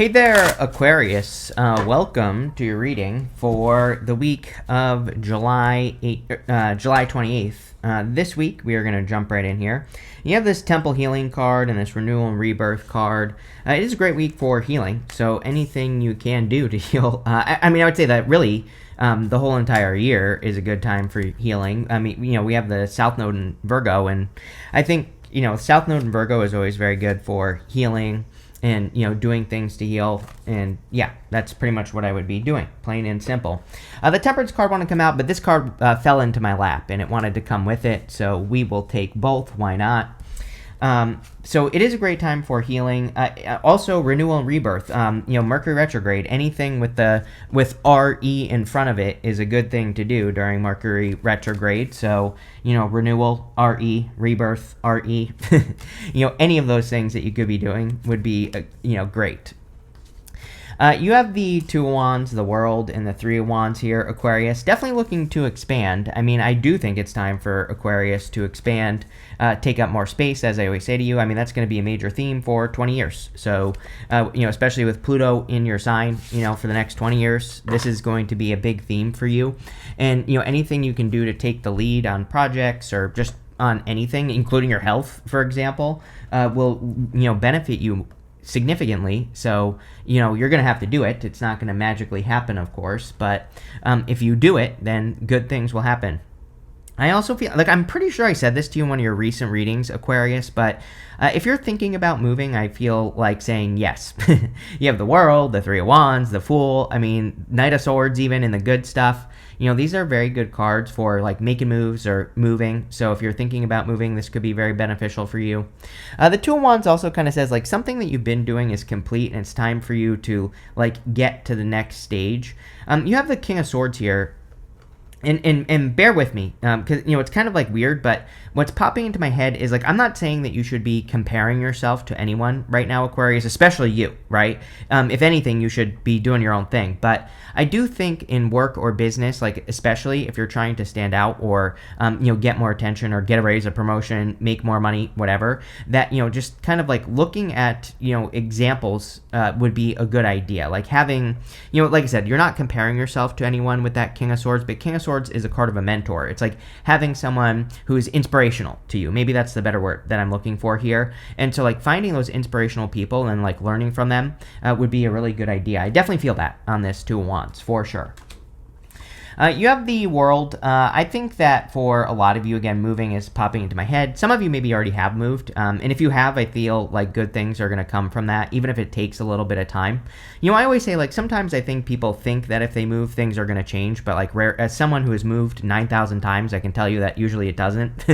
Hey there, Aquarius. Welcome to your reading for the week of July 28th. This week, we are going to jump right in here. You have this Temple Healing card and this Renewal and Rebirth card. It is a great week for healing, so anything you can do to heal. I would say that really the whole entire year is a good time for healing. We have the South Node in Virgo, and I think, South Node in Virgo is always very good for healing and doing things to heal, and yeah, that's pretty much what I would be doing, plain and simple. The Temperance card wanted to come out, but this card fell into my lap and it wanted to come with it, so we will take both. Why not? So it is a great time for healing. Also, renewal and rebirth. Mercury retrograde. Anything with RE in front of it is a good thing to do during Mercury retrograde. So renewal, RE, rebirth, RE. Any of those things that you could be doing would be great. You have the Two of Wands, the World, and the Three of Wands here, Aquarius. Definitely looking to expand. I do think it's time for Aquarius to expand, take up more space, as I always say to you. That's going to be a major theme for 20 years. So, especially with Pluto in your sign, for the next 20 years, this is going to be a big theme for you. And, anything you can do to take the lead on projects or just on anything, including your health, for example, will, benefit you significantly. So you're gonna have to do it. It's not gonna magically happen, of course, but if you do it, then good things will happen. I also feel like, I'm pretty sure I said this to you in one of your recent readings, Aquarius, but if you're thinking about moving, I feel like saying yes. You have the World, the Three of Wands, the Fool, Knight of Swords, even in the good stuff. These are very good cards for like making moves or moving. So if you're thinking about moving, this could be very beneficial for you. The Two of Wands also kind of says like something that you've been doing is complete and it's time for you to like get to the next stage. You have the King of Swords here. And bear with me, because, it's kind of like weird, but what's popping into my head is like, I'm not saying that you should be comparing yourself to anyone right now, Aquarius, especially you, right? If anything, you should be doing your own thing. But I do think in work or business, like especially if you're trying to stand out or, get more attention or get a raise, a promotion, make more money, whatever, that, just kind of like looking at, examples would be a good idea. Like having, like I said, you're not comparing yourself to anyone with that King of Swords, but King of Swords is a card of a mentor. It's like having someone who is inspirational to you. Maybe that's the better word that I'm looking for here. And so like finding those inspirational people and like learning from them would be a really good idea. I definitely feel that on this Two of Wands for sure. You have the World. I think that for a lot of you, again, moving is popping into my head. Some of you maybe already have moved. And if you have, I feel like good things are going to come from that, even if it takes a little bit of time. I always say, like, sometimes I think people think that if they move, things are going to change. But, like, as someone who has moved 9,000 times, I can tell you that usually it doesn't.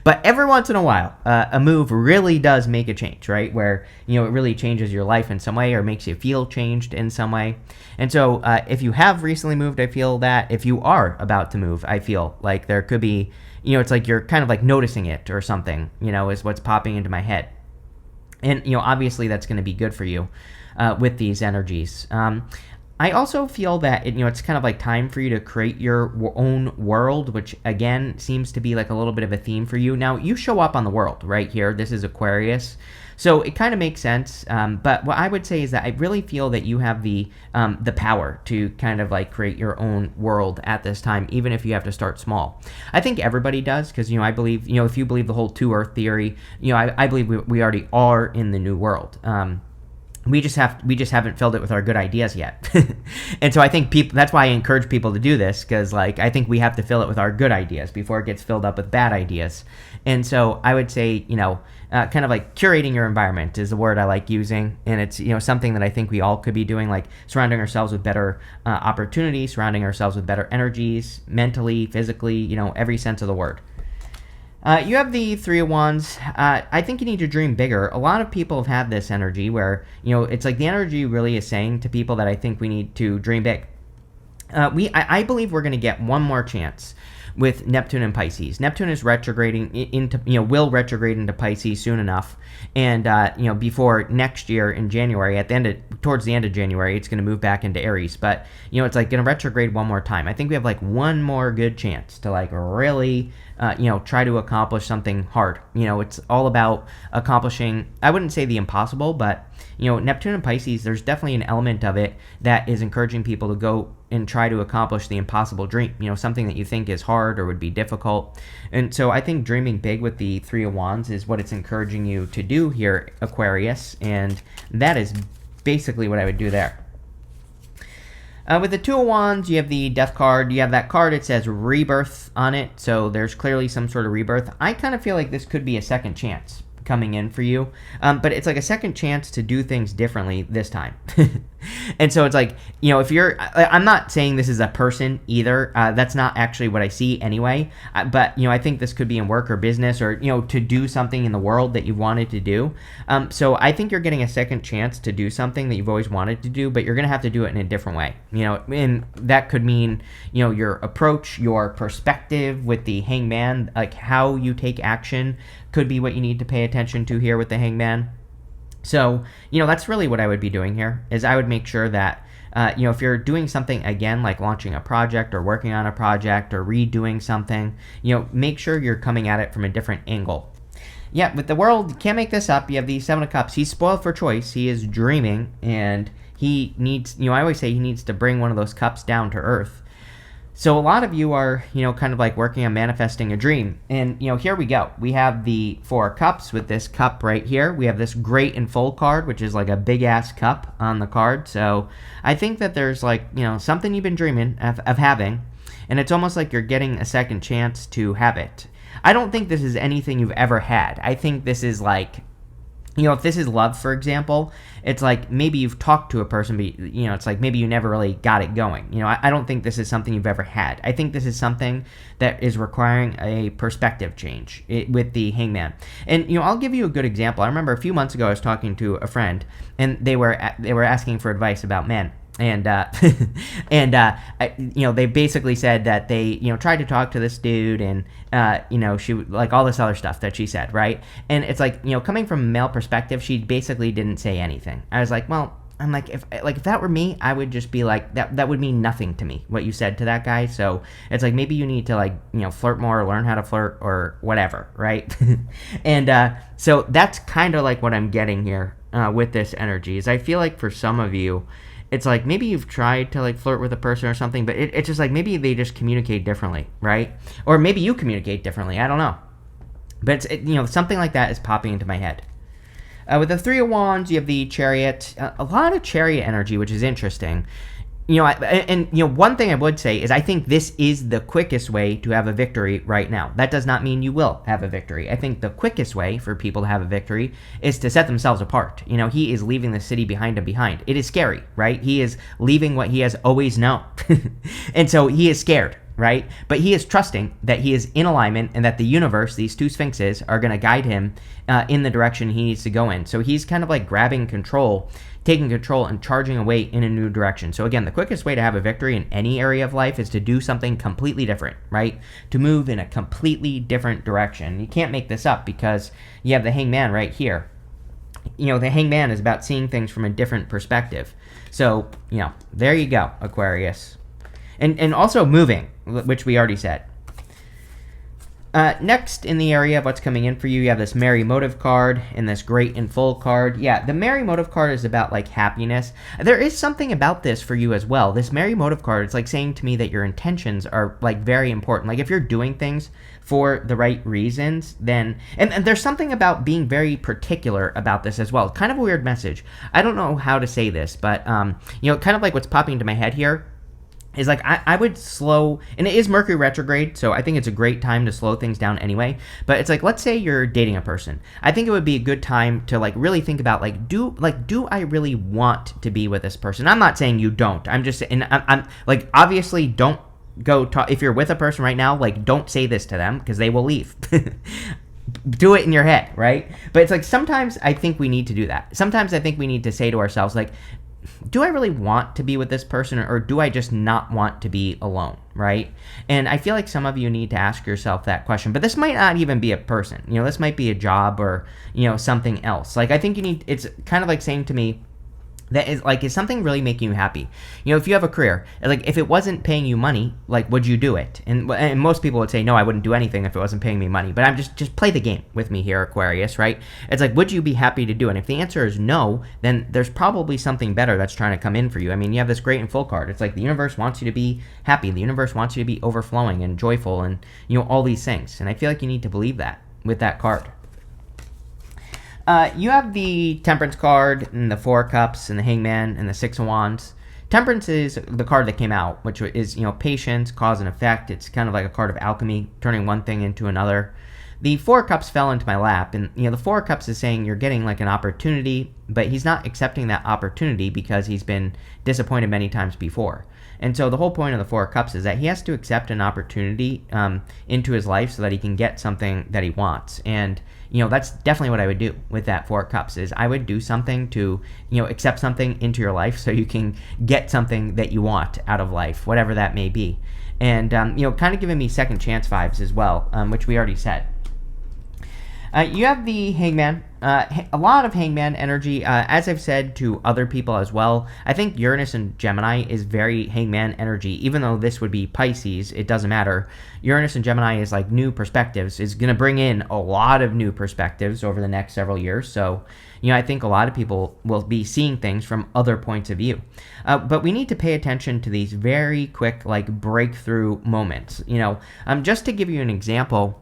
But every once in a while, a move really does make a change, right? Where, it really changes your life in some way or makes you feel changed in some way. And so if you have recently moved, I feel that if you are about to move, I feel like there could be, it's like you're kind of like noticing it or something, is what's popping into my head. And, obviously that's going to be good for you with these energies. I also feel that, it's kind of like time for you to create your own world, which, again, seems to be like a little bit of a theme for you. Now, you show up on the World right here. This is Aquarius. So it kind of makes sense, but what I would say is that I really feel that you have the power to kind of like create your own world at this time, even if you have to start small. I think everybody does, because I believe if you believe the whole two Earth theory, I believe we already are in the new world. We just haven't filled it with our good ideas yet. And so I think that's why I encourage people to do this, because like I think we have to fill it with our good ideas before it gets filled up with bad ideas. And so I would say, kind of like curating your environment is the word I like using. And it's, something that I think we all could be doing, like surrounding ourselves with better opportunities, surrounding ourselves with better energies, mentally, physically, every sense of the word. You have the Three of Wands. I think you need to dream bigger. A lot of people have had this energy where, it's like the energy really is saying to people that I think we need to dream big. I believe we're going to get one more chance with Neptune and Pisces. Neptune is retrograding into, will retrograde into Pisces soon enough. And, before next year in January, towards the end of January, it's going to move back into Aries. But, it's like going to retrograde one more time. I think we have like one more good chance to like really, try to accomplish something hard. It's all about accomplishing, I wouldn't say the impossible, but Neptune and Pisces, there's definitely an element of it that is encouraging people to go and try to accomplish the impossible dream, something that you think is hard or would be difficult. And so I think dreaming big with the Three of Wands is what it's encouraging you to do here, Aquarius, and that is basically what I would do there. With the Two of Wands, you have the Death card. You have that card, it says rebirth on it, so there's clearly some sort of rebirth. I kind of feel like this could be a second chance coming in for you, but it's like a second chance to do things differently this time. And so it's like, if you're, I'm not saying this is a person either, that's not actually what I see anyway, but I think this could be in work or business, or to do something in the world that you wanted to do. So I think you're getting a second chance to do something that you've always wanted to do, but you're gonna have to do it in a different way. And that could mean your approach, your perspective with the Hangman, like how you take action could be what you need to pay attention to here with the Hangman. So, that's really what I would be doing here, is I would make sure that, if you're doing something, again, like launching a project or working on a project or redoing something, make sure you're coming at it from a different angle. Yeah, with the World, you can't make this up. You have the Seven of Cups. He's spoiled for choice. He is dreaming, and he needs, I always say he needs to bring one of those cups down to earth. So a lot of you are, kind of like working on manifesting a dream. And, here we go. We have the Four of Cups with this cup right here. We have this Great and Full card, which is like a big-ass cup on the card. So I think that there's like, something you've been dreaming of having, and it's almost like you're getting a second chance to have it. I don't think this is anything you've ever had. I think this is like, if this is love, for example, it's like maybe you've talked to a person, but, it's like maybe you never really got it going. I don't think this is something you've ever had. I think this is something that is requiring a perspective change with the Hangman. And, I'll give you a good example. I remember a few months ago I was talking to a friend, and they were asking for advice about men. And they basically said that they tried to talk to this dude, and she like all this other stuff that she said, right? And it's like, coming from a male perspective, she basically didn't say anything. I was like, well, I'm like, if that were me, I would just be like, that would mean nothing to me, what you said to that guy. So it's like, maybe you need to like, flirt more, or learn how to flirt, or whatever, right? And so that's kind of like what I'm getting here with this energy, is I feel like for some of you, it's like maybe you've tried to like flirt with a person or something, but it's just like maybe they just communicate differently, right? Or maybe you communicate differently. I don't know. But something like that is popping into my head. With the Three of Wands, you have the Chariot. A lot of Chariot energy, which is interesting. One thing I would say is I think this is the quickest way to have a victory right now. That does not mean you will have a victory. I think the quickest way for people to have a victory is to set themselves apart. He is leaving the city behind him behind. It is scary, right? He is leaving what he has always known. And so he is scared, right? But he is trusting that he is in alignment, and that the universe, these two sphinxes, are going to guide him in the direction he needs to go in. So he's kind of like grabbing control, taking control, and charging away in a new direction. So again, the quickest way to have a victory in any area of life is to do something completely different, right? To move in a completely different direction. You can't make this up, because you have the Hangman right here. The Hangman is about seeing things from a different perspective. So, there you go, Aquarius. And also moving, which we already said. Next, in the area of what's coming in for you, you have this Merry Motive card and this Great and Full card. Yeah, the Merry Motive card is about, like, happiness. There is something about this for you as well. This Merry Motive card, it's like saying to me that your intentions are, like, very important. Like, if you're doing things for the right reasons, then... And there's something about being very particular about this as well. Kind of a weird message. I don't know how to say this, but, kind of like what's popping into my head here is like I would slow, and it is Mercury retrograde, so I think it's a great time to slow things down anyway. But it's like, let's say you're dating a person. I think it would be a good time to like really think about do I really want to be with this person? I'm not saying you don't. I'm just, and I'm like, obviously don't go talk, if you're with a person right now, like don't say this to them, because they will leave. Do it in your head, right? But it's like, sometimes I think we need to do that. Sometimes I think we need to say to ourselves, like, do I really want to be with this person, or do I just not want to be alone, right? And I feel like some of you need to ask yourself that question. But this might not even be a person. This might be a job, or, something else. Like, I think it's kind of like saying to me that is something really making you happy? If you have a career, like if it wasn't paying you money, like would you do it? And most people would say, no, I wouldn't do anything if it wasn't paying me money. But I'm just play the game with me here, Aquarius, right? It's like, would you be happy to do it? And if the answer is no, then there's probably something better that's trying to come in for you. I mean, you have this great and full card. It's like the universe wants you to be happy. The universe wants you to be overflowing and joyful and, all these things. And I feel like you need to believe that with that card. You have the Temperance card and the Four of Cups and the Hangman and the Six of Wands. Temperance is the card that came out, which is, patience, cause and effect. It's kind of like a card of alchemy, turning one thing into another. The Four of Cups fell into my lap, and, the Four of Cups is saying you're getting like an opportunity, but he's not accepting that opportunity because he's been disappointed many times before. And so the whole point of the Four of Cups is that he has to accept an opportunity into his life so that he can get something that he wants. And, that's definitely what I would do with that Four of Cups is I would do something to, accept something into your life so you can get something that you want out of life, whatever that may be. And, kind of giving me second chance vibes as well, which we already said. You have the Hangman. A lot of Hangman energy. As I've said to other people as well, I think Uranus and Gemini is very Hangman energy. Even though this would be Pisces, it doesn't matter. Uranus and Gemini is like new perspectives. Is going to bring in a lot of new perspectives over the next several years. So, I think a lot of people will be seeing things from other points of view. But we need to pay attention to these very quick, like, breakthrough moments. Just to give you an example,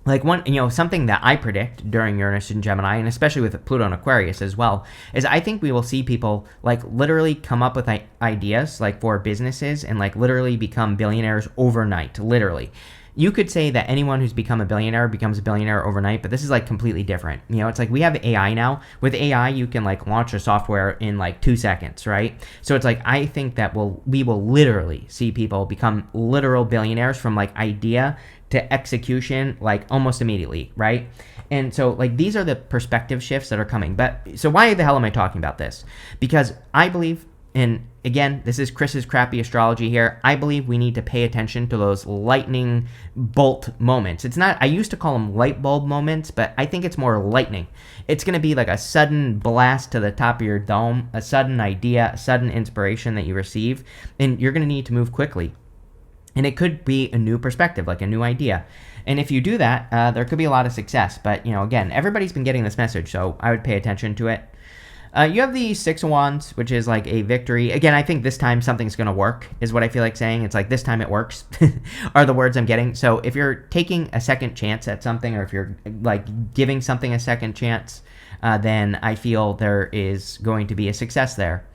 like one, something that I predict during Uranus and Gemini, and especially with Pluto and Aquarius as well, is I think we will see people like literally come up with ideas like for businesses and like literally become billionaires overnight, literally. You could say that anyone who's become a billionaire becomes a billionaire overnight, but this is like completely different. It's like we have AI now. With AI, you can like launch a software in like 2 seconds, right? So it's like I think that we will literally see people become literal billionaires from like idea to execution like almost immediately, right? And so like these are the perspective shifts that are coming. But so why the hell am I talking about this? Because I believe, and again, this is Chris's crappy astrology here, I believe we need to pay attention to those lightning bolt moments. It's not, I used to call them light bulb moments, but I think it's more lightning. It's going to be like a sudden blast to the top of your dome, a sudden idea, a sudden inspiration that you receive, and you're going to need to move quickly. And it could be a new perspective, like a new idea. And if you do that, there could be a lot of success. But, again, everybody's been getting this message, so I would pay attention to it. You have the Six of Wands, which is like a victory. Again, I think this time something's going to work, is what I feel like saying. It's like this time it works, are the words I'm getting. So if you're taking a second chance at something, or if you're like giving something a second chance, then I feel there is going to be a success there.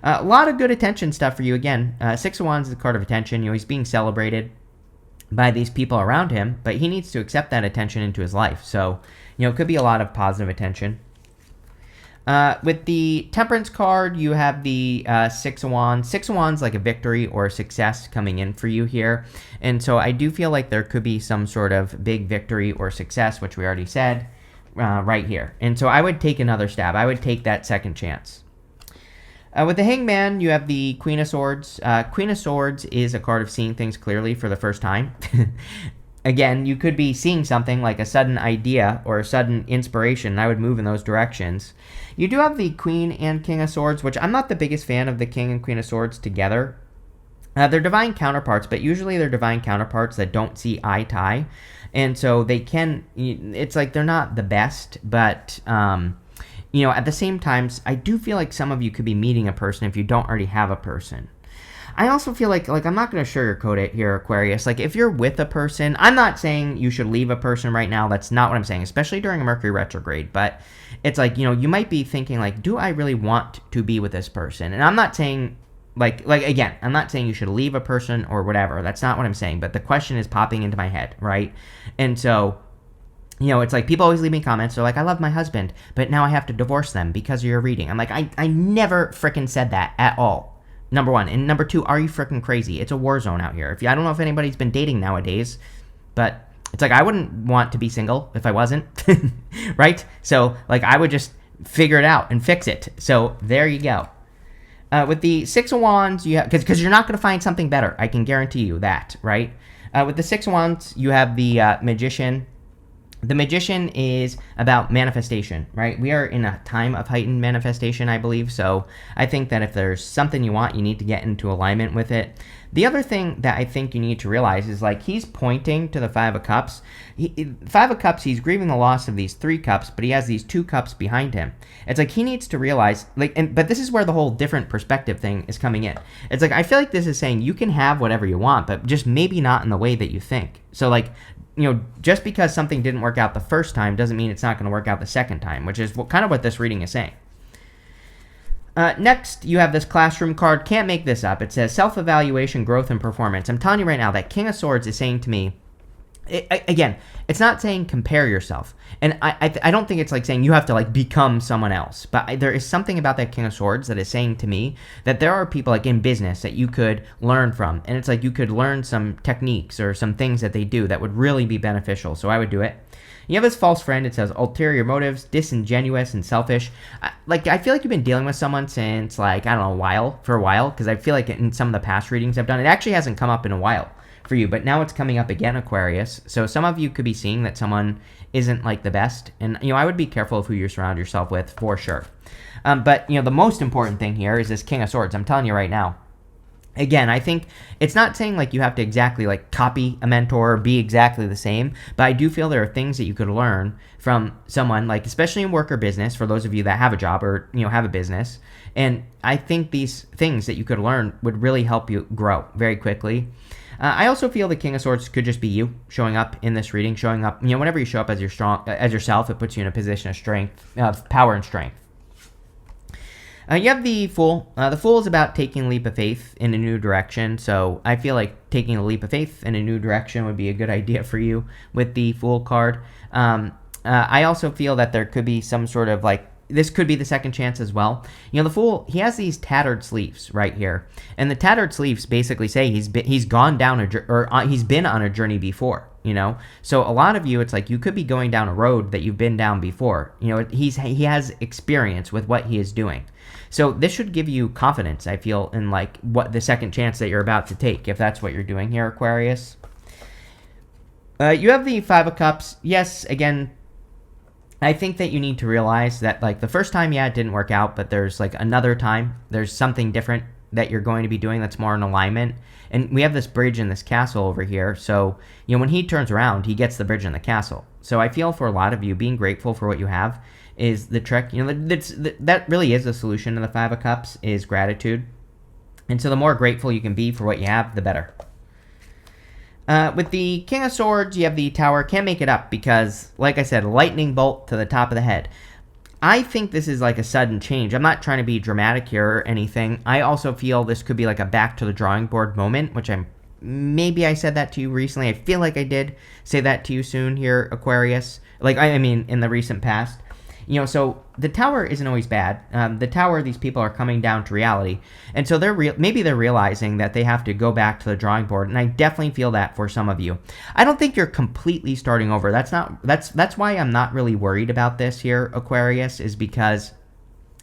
A lot of good attention stuff for you again. Six of Wands is a card of attention. He's being celebrated by these people around him, but he needs to accept that attention into his life. So, it could be a lot of positive attention. With the Temperance card, you have the Six of Wands. Six of Wands like a victory or a success coming in for you here. And so I do feel like there could be some sort of big victory or success, which we already said, right here. And so I would take another stab. I would take that second chance. With the Hangman, you have the Queen of Swords. Queen of Swords is a card of seeing things clearly for the first time. Again, you could be seeing something like a sudden idea or a sudden inspiration, and I would move in those directions. You do have the Queen and King of Swords, which I'm not the biggest fan of the King and Queen of Swords together. They're divine counterparts, but usually they're divine counterparts that don't see eye to eye. And so they can, it's like they're not the best, but at the same time, I do feel like some of you could be meeting a person if you don't already have a person. I also feel like I'm not going to sugarcoat it here, Aquarius. Like, if you're with a person, I'm not saying you should leave a person right now. That's not what I'm saying, especially during a Mercury retrograde. But it's like, you might be thinking, like, do I really want to be with this person? And I'm not saying, again, I'm not saying you should leave a person or whatever. That's not what I'm saying. But the question is popping into my head, right? And so, it's like people always leave me comments. They're like, I love my husband, but now I have to divorce them because of your reading. I'm like, I never frickin' said that at all. Number one. And number two, are you frickin' crazy? It's a war zone out here. I don't know if anybody's been dating nowadays, but it's like I wouldn't want to be single if I wasn't, right? So, I would just figure it out and fix it. So, there you go. With the Six of Wands, you have, because you're not going to find something better. I can guarantee you that, right? With the Six of Wands, you have the Magician. The Magician is about manifestation, right? We are in a time of heightened manifestation, I believe. So I think that if there's something you want, you need to get into alignment with it. The other thing that I think you need to realize is like he's pointing to the Five of Cups. Five of Cups, he's grieving the loss of these 3 cups, but he has these 2 cups behind him. It's like he needs to realize, but this is where the whole different perspective thing is coming in. It's like I feel like this is saying you can have whatever you want, but just maybe not in the way that you think. So like, just because something didn't work out the first time doesn't mean it's not going to work out the second time, which is kind of what this reading is saying. Next, you have this classroom card. Can't make this up. It says self-evaluation, growth, and performance. I'm telling you right now that King of Swords is saying to me, again, it's not saying compare yourself. And I don't think it's like saying you have to like become someone else. But there is something about that King of Swords that is saying to me that there are people like in business that you could learn from. And it's like you could learn some techniques or some things that they do that would really be beneficial. So I would do it. You have this false friend. It says ulterior motives, disingenuous, and selfish. I feel like you've been dealing with someone since like, I don't know, for a while. Because I feel like in some of the past readings I've done, it actually hasn't come up in a while for you, but now it's coming up again, Aquarius. So some of you could be seeing that someone isn't like the best, and I would be careful of who you surround yourself with for sure. But the most important thing here is this King of Swords. I'm telling you right now. Again, I think it's not saying like you have to exactly like copy a mentor or be exactly the same, but I do feel there are things that you could learn from someone, like especially in work or business, for those of you that have a job or have a business. And I think these things that you could learn would really help you grow very quickly. I also feel the King of Swords could just be you showing up in this reading, showing up, whenever you show up as yourself, it puts you in a position of strength, power and strength. You have the Fool. The Fool is about taking a leap of faith in a new direction. So I feel like taking a leap of faith in a new direction would be a good idea for you with the Fool card. I also feel that there could be some sort of like, this could be the second chance as well. The Fool, he has these tattered sleeves right here. And the tattered sleeves basically say he's been on a journey before, So a lot of you, it's like you could be going down a road that you've been down before. He has experience with what he is doing. So this should give you confidence, I feel, in like what the second chance that you're about to take, if that's what you're doing here, Aquarius. You have the Five of Cups. Yes, again, I think that you need to realize that like the first time, it didn't work out, but there's like another time, there's something different that you're going to be doing that's more in alignment. And we have this bridge and this castle over here. So, when he turns around, he gets the bridge and the castle. So I feel for a lot of you, being grateful for what you have is the trick. That really is the solution to the Five of Cups, is gratitude. And so the more grateful you can be for what you have, the better. With the King of Swords, you have the Tower. Can't make it up because, like I said, lightning bolt to the top of the head. I think this is like a sudden change. I'm not trying to be dramatic here or anything. I also feel this could be like a back to the drawing board moment, which maybe I said that to you recently. I feel like I did say that to you soon here, Aquarius. Like, I mean, in the recent past. So the Tower isn't always bad. The Tower, these people are coming down to reality. And so maybe they're realizing that they have to go back to the drawing board. And I definitely feel that for some of you. I don't think you're completely starting over. That's why I'm not really worried about this here, Aquarius, is because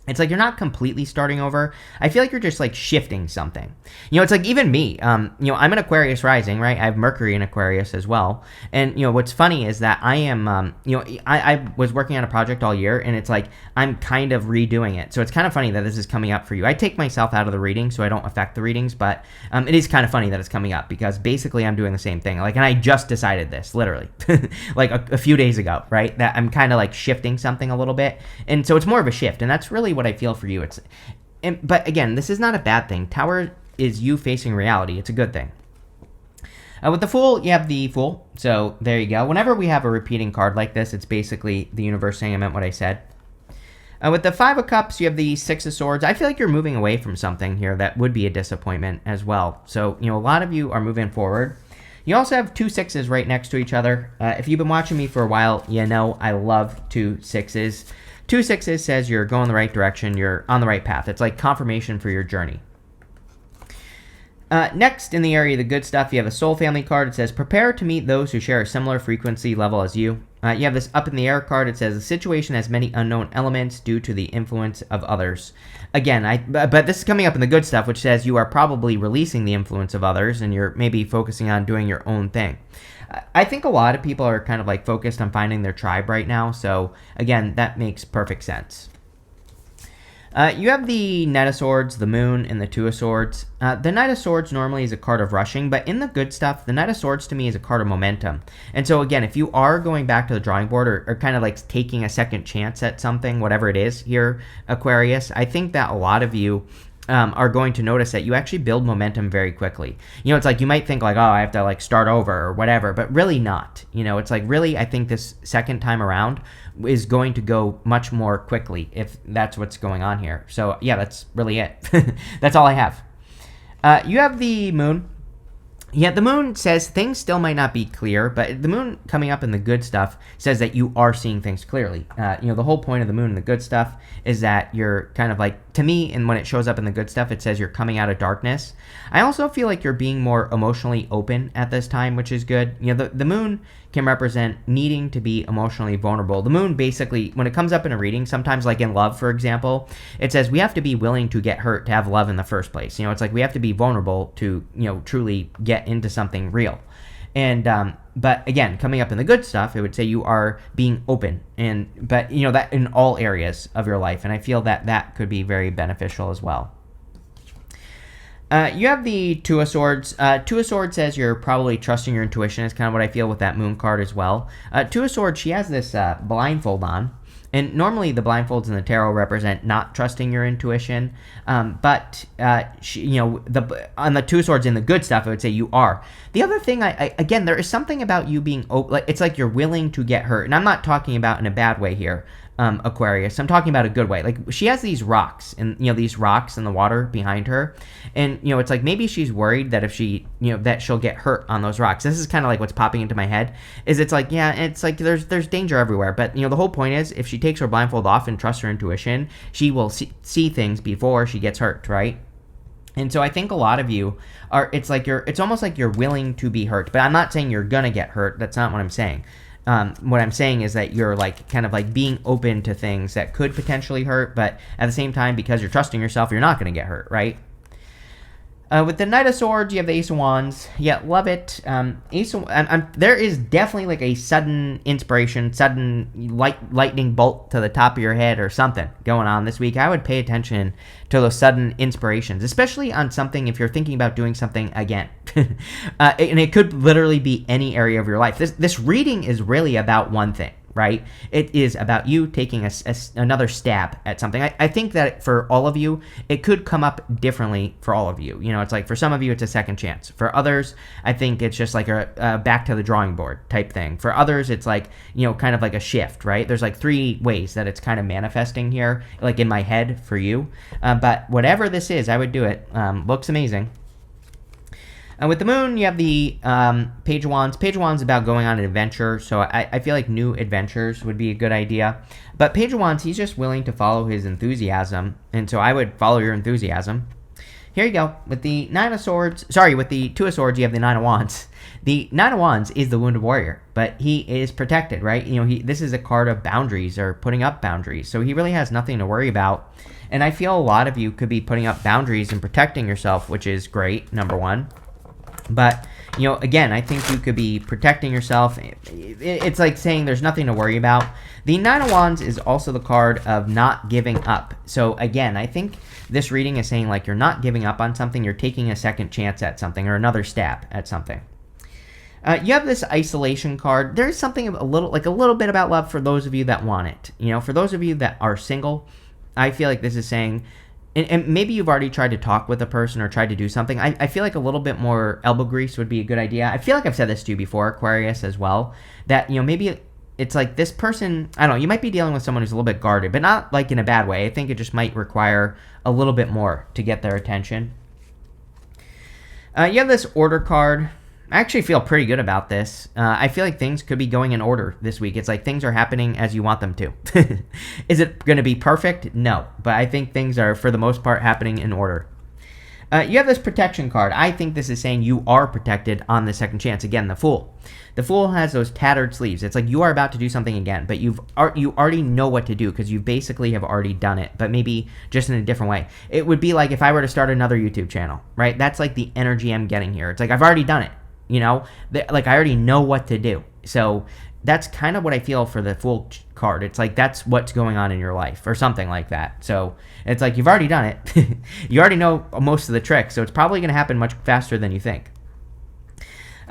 it's like you're not completely starting over. I feel like you're just like shifting something. It's like even me. I'm an Aquarius rising, right? I have Mercury in Aquarius as well. And what's funny is that I am. I was working on a project all year, and it's like I'm kind of redoing it. So it's kind of funny that this is coming up for you. I take myself out of the reading so I don't affect the readings, but it is kind of funny that it's coming up because basically I'm doing the same thing. Like, and I just decided this literally, like a few days ago, right? That I'm kind of like shifting something a little bit, and so it's more of a shift, and that's really what I feel for you. But again, this is not a bad thing. Tower is you facing reality. It's a good thing. With the Fool, you have the Fool. So there you go. Whenever we have a repeating card like this, it's basically the universe saying I meant what I said. With the Five of Cups, you have the Six of Swords. I feel like you're moving away from something here that would be a disappointment as well. So, a lot of you are moving forward. You also have 2 sixes right next to each other. If you've been watching me for a while, I love 2 sixes. 2 sixes says you're going the right direction, you're on the right path. It's like confirmation for your journey. Next, in the area of the good stuff, you have a soul family card. It says, prepare to meet those who share a similar frequency level as you. You have this up in the air card. It says, the situation has many unknown elements due to the influence of others. Again, but this is coming up in the good stuff, which says you are probably releasing the influence of others and you're maybe focusing on doing your own thing. I think a lot of people are kind of like focused on finding their tribe right now. So again, that makes perfect sense. You have the Knight of Swords, the Moon, and the Two of Swords. The Knight of Swords normally is a card of rushing, but in the good stuff, the Knight of Swords to me is a card of momentum. And so again, if you are going back to the drawing board or kind of like taking a second chance at something, whatever it is here, Aquarius, I think that a lot of you are going to notice that you actually build momentum very quickly. It's like you might think like, oh, I have to like start over or whatever, but really not. It's like really, I think this second time around is going to go much more quickly if that's what's going on here. So yeah, that's really it. That's all I have. You have the Moon. Yeah, the Moon says things still might not be clear, but the Moon coming up in the good stuff says that you are seeing things clearly. The whole point of the Moon in the good stuff is that you're kind of like, to me, and when it shows up in the good stuff, it says you're coming out of darkness. I also feel like you're being more emotionally open at this time, which is good. The Moon can represent needing to be emotionally vulnerable. The Moon basically, when it comes up in a reading, sometimes like in love, for example, it says we have to be willing to get hurt to have love in the first place. It's like we have to be vulnerable to, truly get into something real. And but again, coming up in the good stuff, it would say you are being open, but that in all areas of your life, and I feel that that could be very beneficial as well. You have the Two of Swords. Two of Swords says you're probably trusting your intuition. Is kind of what I feel with that Moon card as well. Two of Swords, she has this blindfold on. And normally the blindfolds in the tarot represent not trusting your intuition, but she, on the Two of Swords in the good stuff, I would say you are. The other thing, again, there is something about you being it's like you're willing to get hurt, and I'm not talking about in a bad way here, Aquarius. I'm talking about a good way. Like she has these rocks, and these rocks in the water behind her, and it's like maybe she's worried that if she, that she'll get hurt on those rocks. This is kind of like what's popping into my head. Is it's like it's like there's danger everywhere, but the whole point is if she takes her blindfold off and trusts her intuition, she will see things before she gets hurt, right? And so I think a lot of you are. It's almost like you're willing to be hurt, but I'm not saying you're gonna get hurt. That's not what I'm saying. What I'm saying is that you're like kind of like being open to things that could potentially hurt, but at the same time, because you're trusting yourself, you're not going to get hurt, right? With the Knight of Swords, you have the Ace of Wands. Yeah, love it. There is definitely like a sudden inspiration, sudden lightning bolt to the top of your head or something going on this week. I would pay attention to those sudden inspirations, especially on something if you're thinking about doing something again. And it could literally be any area of your life. This reading is really about one thing. Right? It is about you taking another stab at something. I think that for all of you, it could come up differently for all of you. It's like for some of you, it's a second chance. For others, I think it's just like a back to the drawing board type thing. For others, it's like, kind of like a shift, right? There's like three ways that it's kind of manifesting here, like in my head for you. But whatever this is, I would do it. Looks amazing. And with the Moon, you have the Page of Wands. Page of Wands is about going on an adventure, so I feel like new adventures would be a good idea. But Page of Wands, he's just willing to follow his enthusiasm, and so I would follow your enthusiasm. Here you go. With the with the Two of Swords, you have the Nine of Wands. The Nine of Wands is the Wounded Warrior, but he is protected, right? This is a card of boundaries or putting up boundaries, so he really has nothing to worry about. And I feel a lot of you could be putting up boundaries and protecting yourself, which is great, number one. But, again, I think you could be protecting yourself. It's like saying there's nothing to worry about. The Nine of Wands is also the card of not giving up. So, again, I think this reading is saying, like, you're not giving up on something. You're taking a second chance at something or another stab at something. You have this isolation card. There's something a little bit about love for those of you that want it. For those of you that are single, I feel like this is saying... And maybe you've already tried to talk with a person or tried to do something. I feel like a little bit more elbow grease would be a good idea. I feel like I've said this to you before, Aquarius, as well. That, maybe it's like this person, I don't know, you might be dealing with someone who's a little bit guarded, but not like in a bad way. I think it just might require a little bit more to get their attention. You have this order card. I actually feel pretty good about this. I feel like things could be going in order this week. It's like things are happening as you want them to. Is it going to be perfect? No. But I think things are, for the most part, happening in order. You have this protection card. I think this is saying you are protected on the second chance. Again, the Fool. The Fool has those tattered sleeves. It's like you are about to do something again, but you already know what to do because you basically have already done it, but maybe just in a different way. It would be like if I were to start another YouTube channel, right? That's like the energy I'm getting here. It's like I've already done it, you know? Like I already know what to do. So that's kind of what I feel for the Fool card. It's like that's what's going on in your life or something like that. So it's like you've already done it. You already know most of the tricks, so it's probably going to happen much faster than you think.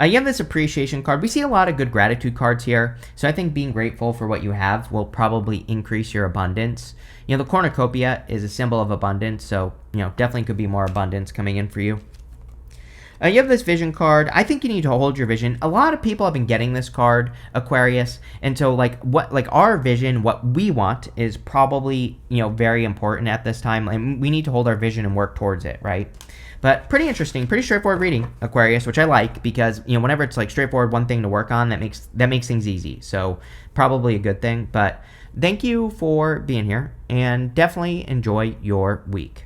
You have this appreciation card. We see a lot of good gratitude cards here, so I think being grateful for what you have will probably increase your abundance. You know, the cornucopia is a symbol of abundance, so, you know, definitely could be more abundance coming in for you. You have this vision card. I think you need to hold your vision. A lot of people have been getting this card, Aquarius, and so like our vision, what we want is probably, you know, very important at this time. And we need to hold our vision and work towards it, right? But pretty interesting, pretty straightforward reading, Aquarius, which I like because, you know, whenever it's like straightforward, one thing to work on, that makes things easy. So probably a good thing. But thank you for being here and definitely enjoy your week.